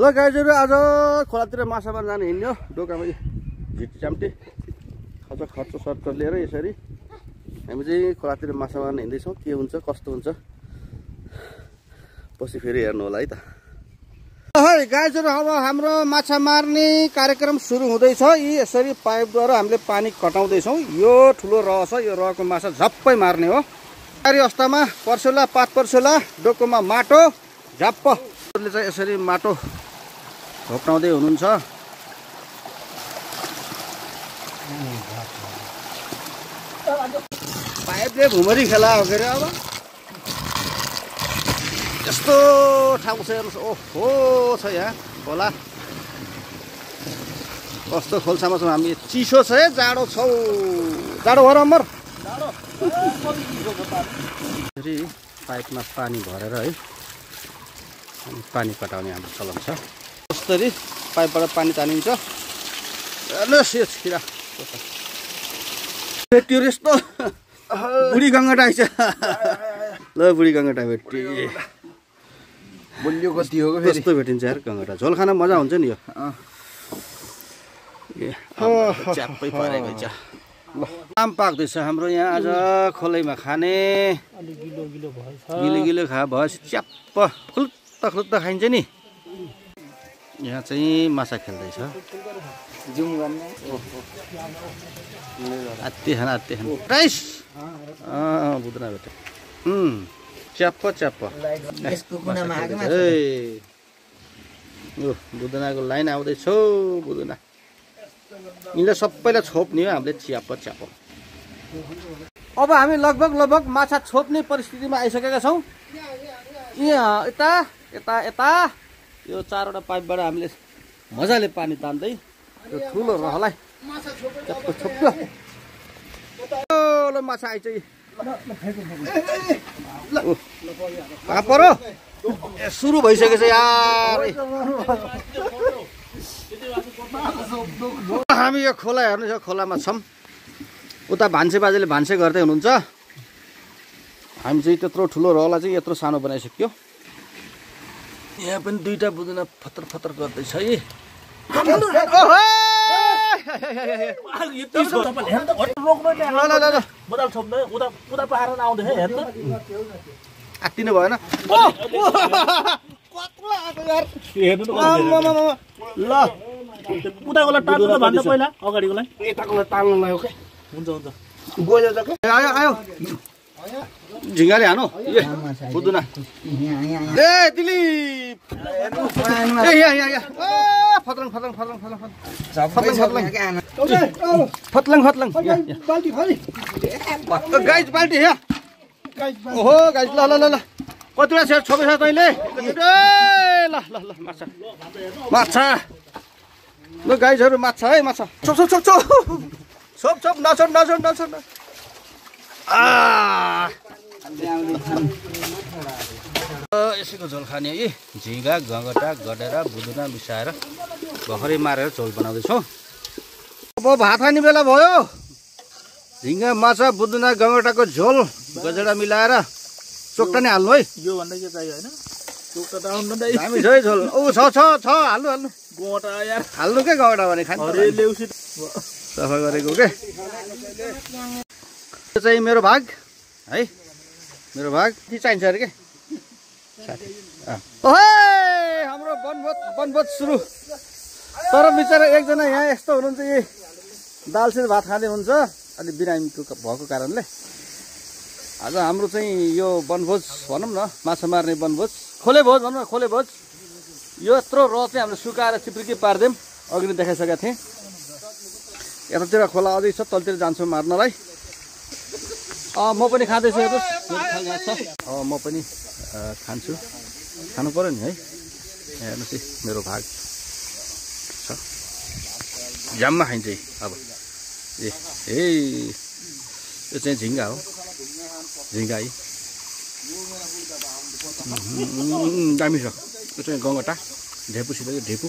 ल गाइजहरु आज खोलातिर माछा मार्न जाने हिँड्यो डोकामा झिट चाम्टे खर्च सर्च लिएर यसरी हामी चाहिँ खोलातिर माछा मार्न हिँड्दैछौँ। के हुन्छ कस्तो हुन्छ पछि फेरि हेर्नु होला है त। है गाइजहरु अब हाम्रो माछा मार्ने कार्यक्रम सुरु हुँदैछ। यी यसरी पाइपद्वारा हामीले पानी कटाउँदैछौँ। यो ठुलो रह छ, यो रहको माछा झप्पै मार्ने हो। तयारी अवस्थामा पर्सेला पात पर्सेला डोकोमा माटो झप्प चाहिँ यसरी माटो घोप्टाउँदै हुनुहुन्छ। पाइपले भुमरी खेला हो के अरे। अब यस्तो ठाउँ छ हेर्नुहोस्। ओहो छ यहाँ खोला कस्तो खोल्सामा छौँ हामी। चिसो छ है, जाडो छौ, जाडो भएर अमर फेरि पाइपमा पानी भरेर है अनि पानी कटाउने हाम्रो चलन छ। जसरी पाइपबाट पानी तानिन्छ। हेर्नुहोस् यो खिरा भेटियो यस्तो बुढी गङ्गटा आइछ। ल बुढी गङ्गटा भेटी बोलियो कति हो यस्तो भेटिन्छ यार गङ्गटा। झोल खान मजा हुन्छ नि यो। च्याप्पै परेको छ। आम पाक्दैछ हाम्रो यहाँ आज खोलैमा खाने। गिलो खा भएपछि च्याप्प खुल्त खाइन्छ नि। यहाँ चाहिँ माछा खेल्दैछ। आत्ते खान राइस बुदना भेट्यो। च्याप्प बुदनाको लाइन आउँदैछ। बुदना यिनले सबैलाई छोप्ने हो हामीले च्याप्प। अब हामी लगभग माछा छोप्ने परिस्थितिमा आइसकेका छौँ। यहाँ यता यो चारवटा पाइपबाट हामीले मजाले पानी तान्दै यो ठुलो रहलाई च्याप्प छोप्यो। ल माछा आइछ। कहाँ परो सुरु भइसकेछ यार। हामी यो खोला हेर्नुहोस्, यो खोलामा छौँ। उता भान्से बाजेले भान्से गर्दै हुनुहुन्छ। हामी चाहिँ त्यत्रो ठुलो रहलाई चाहिँ यत्रो सानो बनाइसक्यो। यहाँ पनि दुईटा बुदुना फतर गर्दैछ है। आत्तिनु भएन। ल उताकोलाई टाल्नु त भन्दा पहिला अगाडिकोलाई यताकोलाई टाल्नुलाई हो के। हुन्छ गयो त के आयो झिङ्गाले हानो बुदुना। ए दिलीप यहाँ फतलङ गाइज बाल्टी यहाँ। ओहो गाइज ल कतिवटा सेट छोपेछ तैँले? ल माछा ल गाइजहरू माछा है माछा। छोप नछोड। यसैको झोल खाने है। झिँगा गङ्गटा गडेरा बुदुना मिसाएर भर्खरै मारेर झोल बनाउँदैछौँ। अब भात खाने बेला भयो। झिँगा माछा बुदुना गङ्गटाको झोल गजेडा मिलाएर चोक्टा नै हाल्नु है। यो भन्दा के चाहियो होइन? चोक्टा त आउनु न हामी छ है झोल। ऊ छ हाल्नु गोटा यार हाल्नु के गङ्गटा भने खानु ल्याउसी सफा गरेको के। यो चाहिँ मेरो भाग है। मेरो भाग के चाहिन्छ अरे के हाम्रो वनभोज सुरु। तर बिचरा एकजना यहाँ यस्तो हुनुहुन्छ, यही दालसित भात खाँदै हुन्छ अलि बिरामीको भएको कारणले आज हाम्रो चाहिँ यो वनभोज भनौँ न, माछा मार्ने वनभोज, खोले भोज भनौँ न। खोले भोज यो यत्रो रह चाहिँ हामीले सुकाएर चिप्रिकी पारिदिउँ। अघि नै देखाइसकेका थिएँ। यतातिर खोला अझै छ, तलतिर जान्छौँ मार्नलाई। म पनि खाँदैछु हेर्नुहोस्। म पनि खान्छु। खानु पऱ्यो नि है। हेर्नुहोस् है मेरो भाग छ। जाममा खाइन्छ अब। यो चाहिँ झिङ्गा हो। झिङ्गा है दामी छ। यो चाहिँ गङ्गटा ढेपुसित ढेपु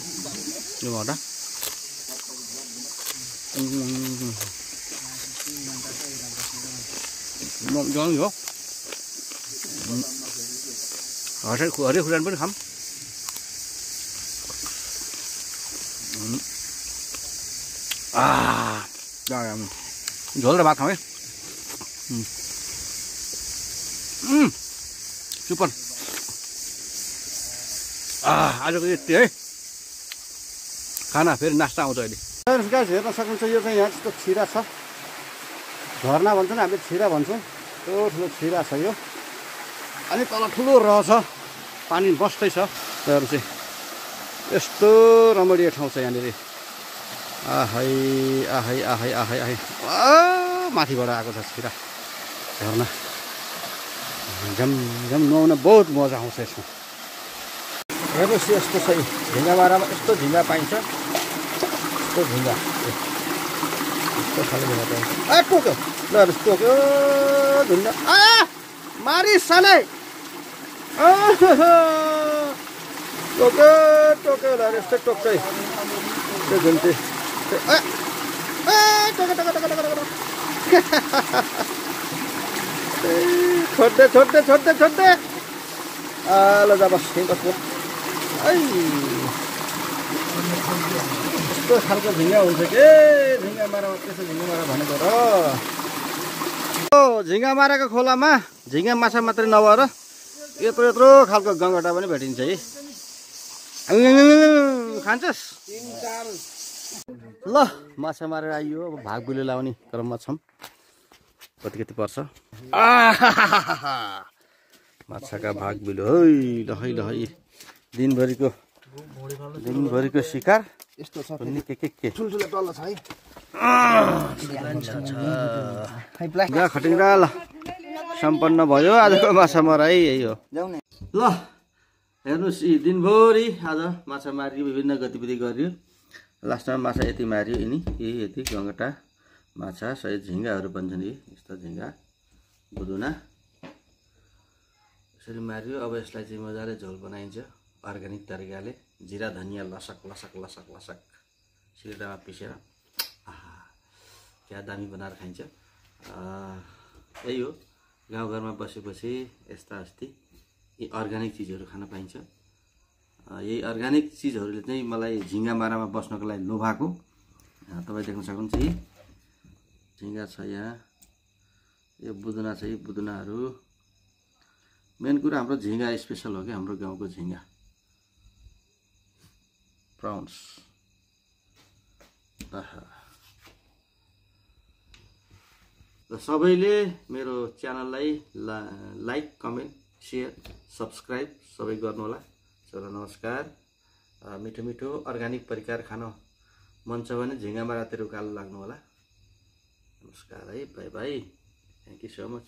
गङ्गटा। हो हरे खुरान पनि खाऊँ। झोल र भात खाउँ है। सुपर। आजको यति है खाना, फेरि नास्ता आउँछ अहिले। गाइस हेर्न सक्नुहुन्छ यो चाहिँ यहाँ यस्तो छिरा छ, झरना भन्छौँ हामीले, छिरा भन्छौँ। त्यो ठुलो छिरा छ यो, अनि तल ठुलो रह छ, पानी बस्दै छ। त्यहाँबाट चाहिँ यस्तो रमणीय ठाउँ छ यहाँनिर। आहै आहै आहै आहै आहै माथिबाट आएको छ छिरा झरना। झमझम नुहाउन बहुत मजा आउँछ यसमा। हेर्नुहोस् यस्तो छ, झिङ्गा मारामा यस्तो झिङ्गा पाइन्छ, यस्तो झिङ्गा, यस्तो खाले झिङ्गा पाइन्छ। टोक्यो ल, टोक्यो झिङ्गा। मारिस साले, टोक्यो टोक्यो ल, यस्तै टोक्छ है त्यो झुन्टी। छोड्दै छोड्दै छोड्दै छोड्दै ल जा बस बस। यस्तो खालको झिङ्गा हुन्छ के झिङ्गा मारामा, त्यसो झिङ्गा मारा भनेको र। झिङ्गा माराको खोलामा झिङ्गा माछा मात्रै नभएर यत्रो यत्रो खालको गङ्गटा पनि भेटिन्छ है। खान्छस् ल, माछा मारेर आइयो। अब भाग बिलो लाउने क्रममा छौँ। कति कति पर्छ माछाका भाग बिलो। है लहै लहै, दिनभरिको शिकार। यस्तो छ के ठुल्ठुलो तल छ है। खटिङरा ल, सम्पन्न भयो आजको माछा मराइ यही हो। ल हेर्नुहोस्, यी दिनभरि आज माछा मारियो, विभिन्न गतिविधि गरियो। लास्टमा माछा यति मारियो, यिनी यति गङ्गटा माछा सहित झिङ्गाहरू बन्छन्। यस्ता झिङ्गा बुदुना यसरी मारियो। अब यसलाई चाहिँ मजाले झोल बनाइन्छ अर्ग्यानिक तरिकाले। जिरा धनियाँ लसक लसक लसक लसक सिलौटामा पिसेर क्या दामी बनाएर खाइन्छ। यही हो, गाउँघरमा बसेपछि यस्ता अस्ति यी अर्ग्यानिक चिजहरू खान पाइन्छ। यही अर्ग्यानिक चिजहरूले चाहिँ मलाई झिङ्गा मारामा बस्नको लागि लोभाएको। तपाईँ देख्न सक्नुहुन्छ यी झिङ्गा छ, यहाँ यो बुदुना छ। यी बुदुनाहरू मेन कुरा हाम्रो झिङ्गा स्पेसल हो कि, हाम्रो गाउँको झिङ्गा प्राउन्स। र सबैले मेरो च्यानललाई लाइक, कमेन्ट, सेयर, सब्सक्राइब सबै गर्नुहोला। चलो नमस्कार। मिठो मिठो अर्ग्यानिक परिकार खान मन छ भने झिङ्गा मारातिर उकालो लाग्नु होला। नमस्कार है, by by, thank you so much.